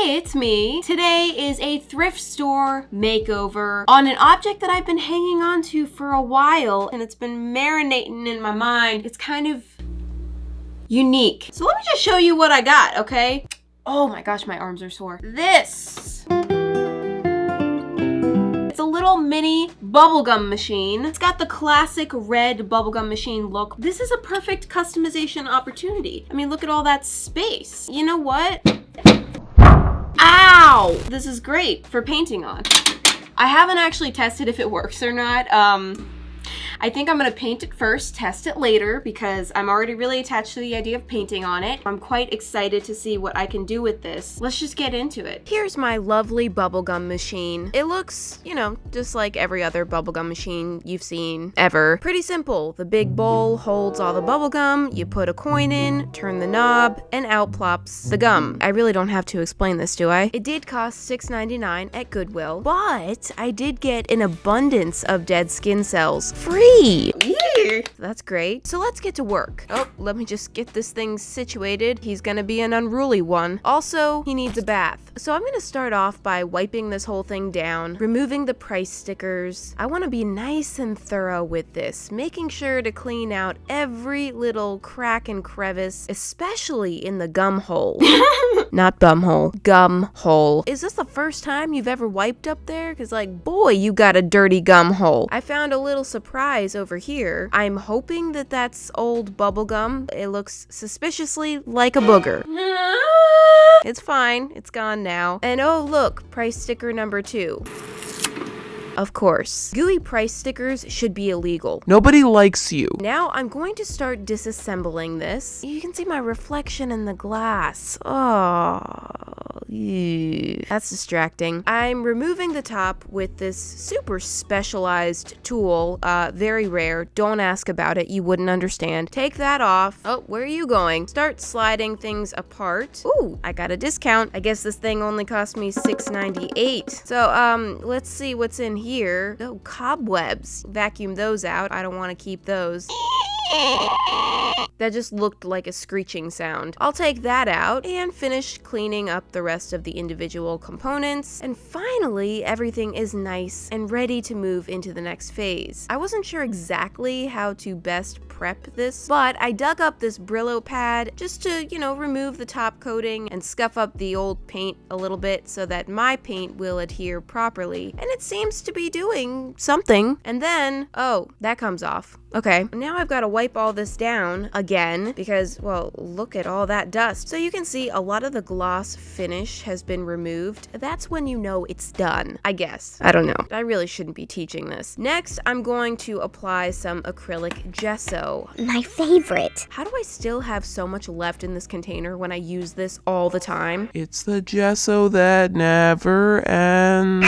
Hey, it's me. Today is a thrift store makeover on an object that I've been hanging on to for a while, and it's been marinating in my mind. It's kind of unique. So let me just show you what I got, okay? Oh my gosh, my arms are sore. This. It's a little mini bubblegum machine. It's got the classic red bubblegum machine look. This is a perfect customization opportunity. I mean, look at all that space. You know what? Ow! This is great for painting on. I haven't actually tested if it works or not. I think I'm gonna paint it first, test it later, because I'm already really attached to the idea of painting on it. I'm quite excited to see what I can do with this. Let's just get into it. Here's my lovely bubblegum machine. It looks, you know, just like every other bubblegum machine you've seen ever. Pretty simple. The big bowl holds all the bubblegum, you put a coin in, turn the knob, and out plops the gum. I really don't have to explain this, do I? It did cost $6.99 at Goodwill, but I did get an abundance of dead skin cells free. Yeah. That's great. So let's get to work. Oh, let me just get this thing situated. He's gonna be an unruly one. Also, he needs a bath. So I'm gonna start off by wiping this whole thing down, removing the price stickers. I wanna be nice and thorough with this, making sure to clean out every little crack and crevice, especially in the gum hole. Not bum hole, gum hole. Is this the first time you've ever wiped up there? Cause like, boy, you got a dirty gum hole. I found a little surprise over here. I'm hoping that that's old bubble gum. It looks suspiciously like a booger. It's fine, it's gone now. And oh look, price sticker number 2. Of course. Gooey price stickers should be illegal. Nobody likes you. Now I'm going to start disassembling this. You can see my reflection in the glass. Oh, ew. That's distracting. I'm removing the top with this super specialized tool. Very rare. Don't ask about it. You wouldn't understand. Take that off. Oh, where are you going? Start sliding things apart. Ooh, I got a discount. I guess this thing only cost me $6.98. So, let's see what's in here. Oh, cobwebs. Vacuum those out. I don't want to keep those. That just looked like a screeching sound. I'll take that out and finish cleaning up the rest of the individual components. And finally, everything is nice and ready to move into the next phase. I wasn't sure exactly how to best prep this, but I dug up this Brillo pad just to, you know, remove the top coating and scuff up the old paint a little bit so that my paint will adhere properly. And it seems to be doing something. And then, oh, that comes off. Okay, now I've got to wipe all this down again because, well, look at all that dust. So you can see a lot of the gloss finish has been removed. That's when you know it's done, I guess. I don't know. I really shouldn't be teaching this. Next, I'm going to apply some acrylic gesso. My favorite. How do I still have so much left in this container when I use this all the time? It's the gesso that never ends.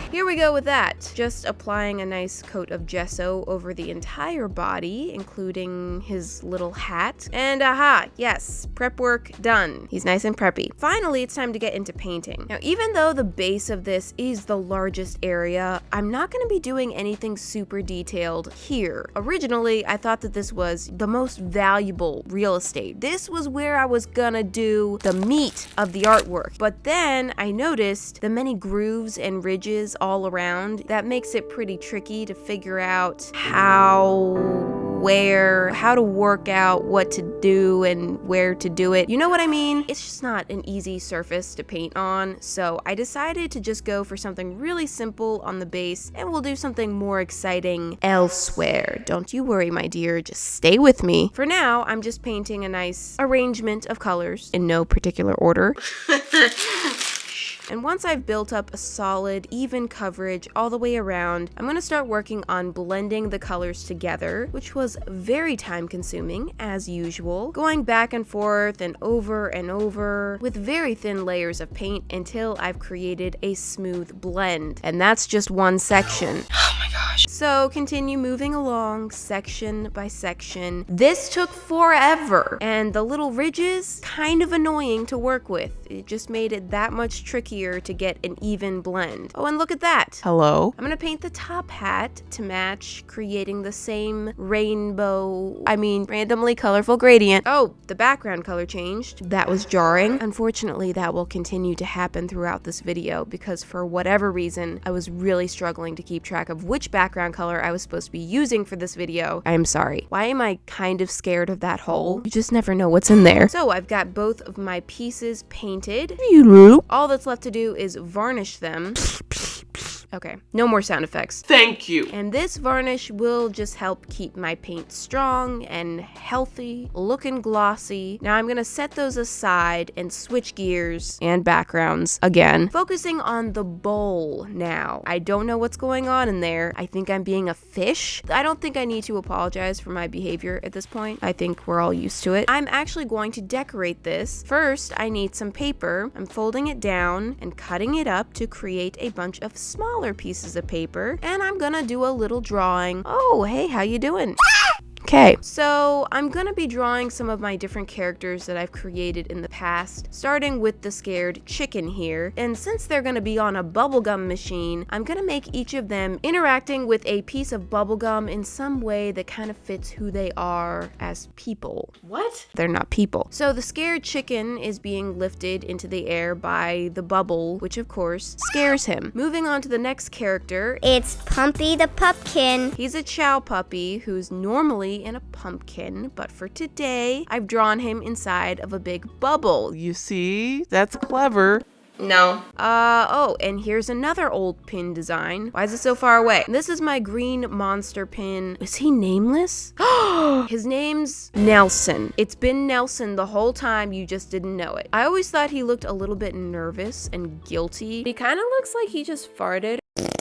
Here we go with that. Just applying a nice coat of gesso over the entire body, including his little hat. And aha, yes, prep work done. He's nice and preppy. Finally, it's time to get into painting. Now, even though the base of this is the largest area, I'm not going to be doing anything super detailed here. Originally, I thought that this was the most valuable real estate. This was where I was gonna do the meat of the artwork. But then I noticed the many grooves and ridges all around. That makes it pretty tricky to figure out how to work out what to do and where to do it. You know what I mean? It's just not an easy surface to paint on, so I decided to just go for something really simple on the base, and we'll do something more exciting elsewhere. Don't you worry, my dear, just stay with me. For now, I'm just painting a nice arrangement of colors in no particular order. And once I've built up a solid, even coverage all the way around, I'm going to start working on blending the colors together, which was very time consuming, as usual, going back and forth and over with very thin layers of paint until I've created a smooth blend. And that's just one section. Oh my god. gosh. So continue moving along section by section. This took forever, and the little ridges, kind of annoying to work with. It just made it that much trickier to get an even blend. Oh, and look at that. Hello? I'm gonna paint the top hat to match, creating the same randomly colorful gradient. Oh, the background color changed. That was jarring. Unfortunately, that will continue to happen throughout this video because for whatever reason, I was really struggling to keep track of which background color I was supposed to be using for this video. I'm sorry. Why am I kind of scared of that hole? You just never know what's in there. So I've got both of my pieces painted. All that's left to do is varnish them. Okay, no more sound effects. Thank you. And this varnish will just help keep my paint strong and healthy, looking glossy. Now I'm gonna set those aside and switch gears and backgrounds again. Focusing on the bowl now. I don't know what's going on in there. I think I'm being a fish. I don't think I need to apologize for my behavior at this point. I think we're all used to it. I'm actually going to decorate this. First, I need some paper. I'm folding it down and cutting it up to create a bunch of smaller pieces of paper, and I'm gonna do a little drawing. Oh, hey, how you doing? Okay, so I'm gonna be drawing some of my different characters that I've created in the past, starting with the scared chicken here. And since they're gonna be on a bubblegum machine, I'm gonna make each of them interacting with a piece of bubblegum in some way that kind of fits who they are as people. What? They're not people. So the scared chicken is being lifted into the air by the bubble, which of course scares him. Moving on to the next character. It's Pumpy the Pumpkin. He's a chow puppy who's normally in a pumpkin, but for today, I've drawn him inside of a big bubble. You see? That's clever. No. Oh, and here's another old pin design. Why is it so far away? This is my green monster pin. Is he nameless? His name's Nelson. It's been Nelson the whole time, you just didn't know it. I always thought he looked a little bit nervous and guilty. He kind of looks like he just farted.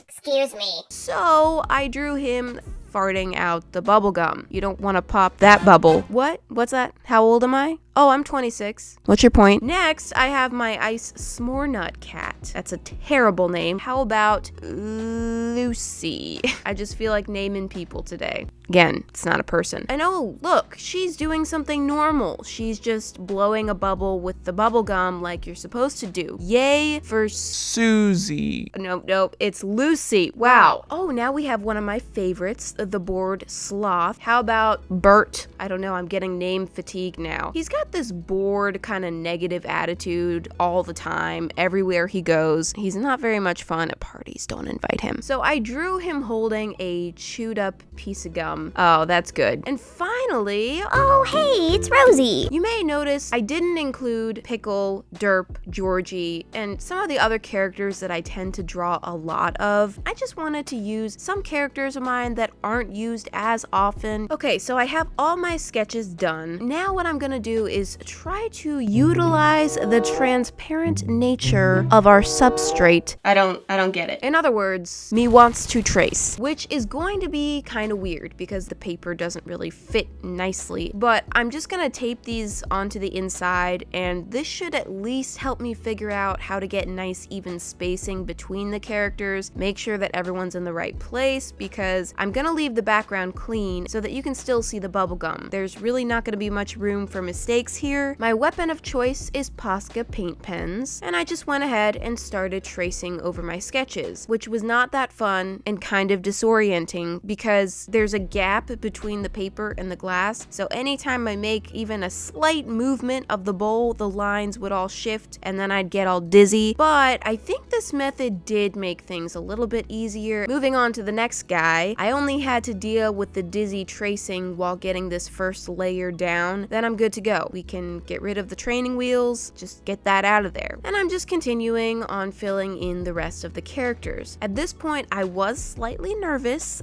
Excuse me. So I drew him farting out the bubble gum. You don't want to pop that bubble. What? What's that? How old am I? Oh, I'm 26. What's your point? Next, I have my ice s'more nut cat. That's a terrible name. How about Lucy? I just feel like naming people today. Again, it's not a person. And oh, look, she's doing something normal. She's just blowing a bubble with the bubble gum like you're supposed to do. Yay for Susie. Nope, it's Lucy. Wow. Oh, now we have one of my favorites, the bored sloth. How about Bert? I don't know, I'm getting name fatigue now. He's got this bored kind of negative attitude all the time, everywhere he goes. He's not very much fun at parties, don't invite him. So I drew him holding a chewed up piece of gum. Oh, that's good. And finally, Oh, hey, it's Rosie. you may notice I didn't include Pickle, Derp, Georgie, and some of the other characters that I tend to draw a lot of. I just wanted to use some characters of mine that aren't used as often. Okay, so I have all my sketches done. Now what I'm gonna do is try to utilize the transparent nature of our substrate. I don't get it. In other words, me wants to trace, which is going to be kind of weird because the paper doesn't really fit nicely, but I'm just gonna tape these onto the inside, and this should at least help me figure out how to get nice even spacing between the characters, make sure that everyone's in the right place, because I'm gonna leave the background clean so that you can still see the bubblegum. There's really not gonna be much room for mistakes here. My weapon of choice is Posca paint pens, and I just went ahead and started tracing over my sketches, which was not that fun and kind of disorienting because there's a gap between the paper and the glass, so anytime I make even a slight movement of the bowl, the lines would all shift and then I'd get all dizzy. But I think this method did make things a little bit easier. Moving on to the next guy, I only had to deal with the dizzy tracing while getting this first layer down. Then I'm good to go. We can get rid of the training wheels, just get that out of there. And I'm just continuing on filling in the rest of the characters. At this point, I was slightly nervous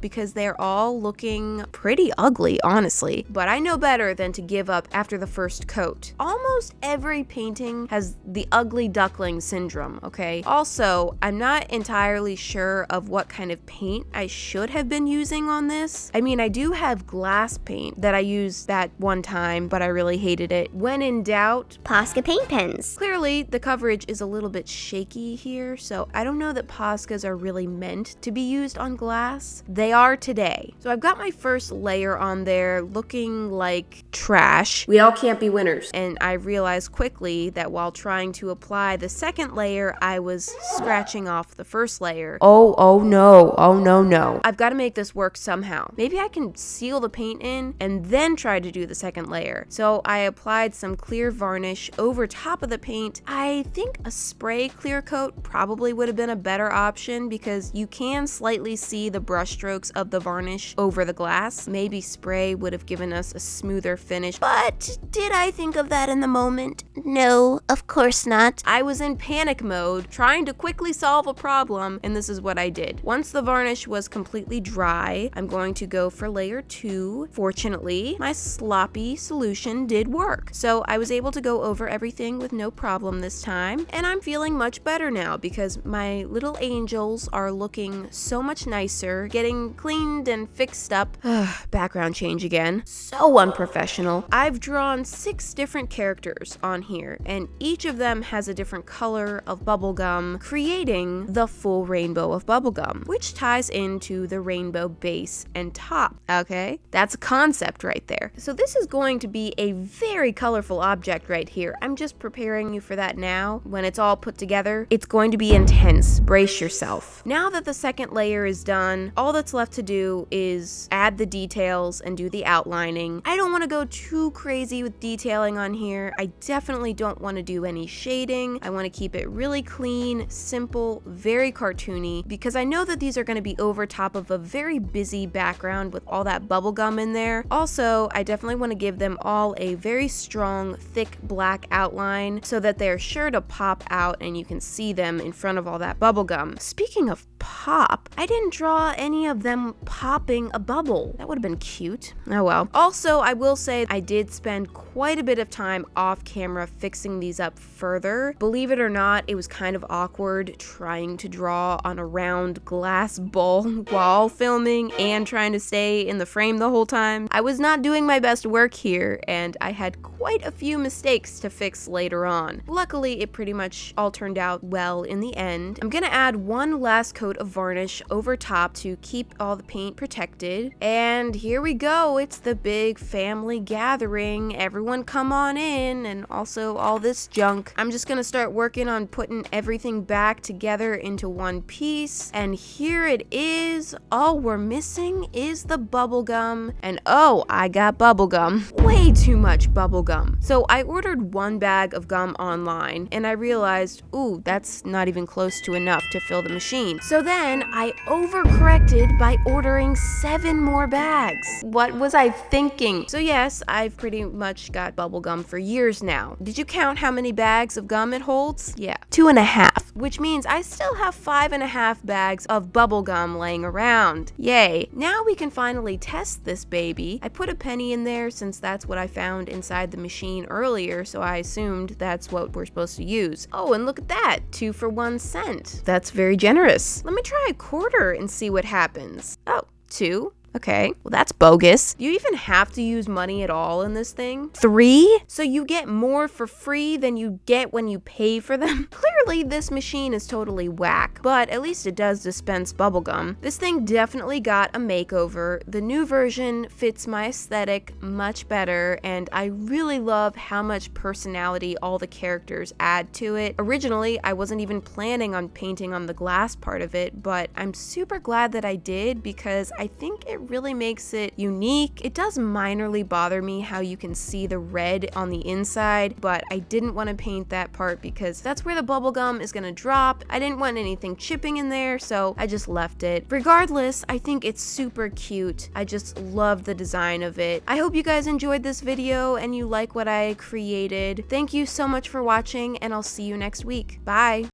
because they're all looking pretty ugly. easily, honestly, but I know better than to give up after the first coat. Almost every painting has the ugly duckling syndrome, okay? Also, I'm not entirely sure of what kind of paint I should have been using on this. I mean, I do have glass paint that I used that one time, but I really hated it. When in doubt, Posca paint pens. clearly the coverage is a little bit shaky here, so I don't know that Poscas are really meant to be used on glass. They are today. So I've got my first layer on there looking like trash. We all can't be winners. And I realized quickly that while trying to apply the second layer, I was scratching off the first layer. Oh no. I've got to make this work somehow. Maybe I can seal the paint in and then try to do the second layer. So I applied some clear varnish over top of the paint. I think a spray clear coat probably would have been a better option because you can slightly see the brush strokes of the varnish over the glass. Maybe spray would have given us a smoother finish, but did I think of that in the moment? No, of course not. I was in panic mode, trying to quickly solve a problem, and this is what I did. Once the varnish was completely dry, I'm going to go for layer 2. Fortunately, my sloppy solution did work, so I was able to go over everything with no problem this time, and I'm feeling much better now because my little angels are looking so much nicer, getting cleaned and fixed up. Background change again. So unprofessional. I've drawn 6 different characters on here, and each of them has a different color of bubblegum, creating the full rainbow of bubblegum, which ties into the rainbow base and top. Okay? That's a concept right there. So this is going to be a very colorful object right here. I'm just preparing you for that now. When it's all put together, it's going to be intense. Brace yourself. Now that the second layer is done, all that's left to do is add the details and do the outlining. I don't want to go too crazy with detailing on here. I definitely don't want to do any shading. I want to keep it really clean, simple, very cartoony, because I know that these are going to be over top of a very busy background with all that bubblegum in there. Also, I definitely want to give them all a very strong, thick black outline so that they're sure to pop out and you can see them in front of all that bubblegum. Speaking of pop, I didn't draw any of them popping a bubble. That would have been cute. Oh well. Also, I will say I did spend quite a bit of time off camera fixing these up further. Believe it or not, it was kind of awkward trying to draw on a round glass bowl while filming and trying to stay in the frame the whole time. I was not doing my best work here, and I had quite a few mistakes to fix later on. Luckily, it pretty much all turned out well in the end. I'm gonna add one last coat of varnish over top to keep all the paint protected. And here we go. It's the big family gathering. Everyone come on in, and also all this junk. I'm just gonna start working on putting everything back together into one piece. And here it is. All we're missing is the bubble gum. And oh, I got bubble gum. Way too much bubble gum. So I ordered 1 bag of gum online, and I realized, ooh, that's not even close to enough to fill the machine. So then I overcorrected by ordering 7 more bags. What was I thinking? So yes, I've pretty much got bubble gum for years now. Did you count how many bags of gum it holds? Yeah, 2.5, which means I still have 5.5 bags of bubble gum laying around. Yay. Now we can finally test this baby. I put a penny in there since that's what I found inside the machine earlier, so I assumed that's what we're supposed to use. Oh, and look at that, 2 for 1 cent. That's very generous. Let me try a quarter and see what happens. Oh, 2. Okay, well that's bogus. Do you even have to use money at all in this thing? 3? So you get more for free than you get when you pay for them? Clearly this machine is totally whack, but at least it does dispense bubblegum. This thing definitely got a makeover. The new version fits my aesthetic much better, and I really love how much personality all the characters add to it. Originally, I wasn't even planning on painting on the glass part of it, but I'm super glad that I did because I think it really makes it unique. It does minorly bother me how you can see the red on the inside, but I didn't want to paint that part because that's where the bubblegum is going to drop. I didn't want anything chipping in there, so I just left it. Regardless, I think it's super cute. I just love the design of it. I hope you guys enjoyed this video and you like what I created. Thank you so much for watching, and I'll see you next week. Bye!